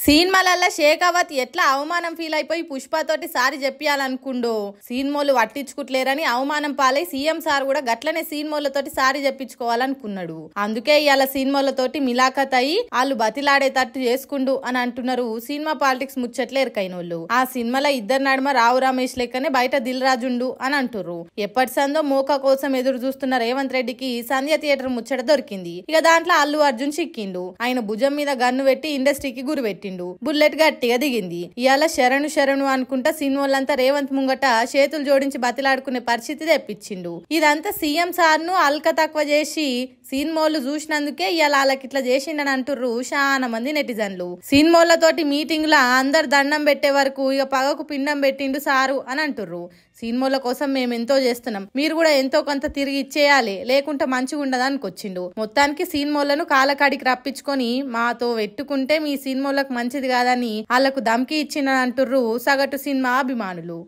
సినిమాలల్ల షేకావత్ ఎట్లా అవమానం ఫీల్ అయిపోయి పుష్పతోటి సారి చెప్పాలనుకుండో సినిమాలు పట్టించుకుంటలేరని అవమానం పాలై సీఎం సార్ కూడా గట్లనే సినిమాలతోటి సారి చెప్పించుకోవాలనుకున్నాడు. అందుకే ఇవాళ సినిమాలతోటి మిలాఖత్ అయ్యి వాళ్ళు బతిలాడేటట్టు చేసుకుండు అని అంటున్నారు సినిమా పాలిటిక్స్ ముచ్చట్లు ఎరకైనోళ్ళు. ఆ సినిమాలో ఇద్దరు నడుమ రావు రమేష్ లెక్కనే బయట దిల్ రాజుండు అని అంటుర్రు. ఎప్పటి సందో మోకా కోసం ఎదురు చూస్తున్న రేవంత్ రెడ్డికి సంధ్య థియేటర్ ముచ్చట దొరికింది. ఇక దాంట్లో అల్లు అర్జున్ చిక్కిండు. ఆయన భుజం మీద గన్ను పెట్టి ఇండస్ట్రీకి గురిపెట్టిండు. బుల్లెట్ గట్టిగా దిగింది. ఇవాళ శరణు అనుకుంటా సినిమాలంతా రేవంత్ ముంగట చేతులు జోడించి బతిలాడుకునే పరిస్థితి తెప్పించిండు. ఇదంతా సీఎం సార్ ను అల్క తక్కువ చేసి సినిమాలు చూసినందుకే ఇవాళ వాళ్ళకి ఇట్లా చేసిండని అంటుర్రు చాలా మంది నెటిజన్లు. సినిమాలతోటి మీటింగ్ లా అందరు దండం పెట్టే వరకు ఇక పగకు పిండం పెట్టిండు సారు అని అంటుర్రు. సినిమాల కోసం మేము ఎంతో చేస్తున్నాం, మీరు కూడా ఎంతో కొంత తిరిగి ఇచ్చేయాలి, లేకుంటే మంచిగా ఉండదానికి వచ్చిండు. మొత్తానికి సినిమాలను కాలకాడికి రప్పించుకొని మాతో పెట్టుకుంటే మీ సినిమాలకు మంచిది కాదని వాళ్ళకు ధమ్కి ఇచ్చిండని అంటుర్రు సగటు సినిమా అభిమానులు.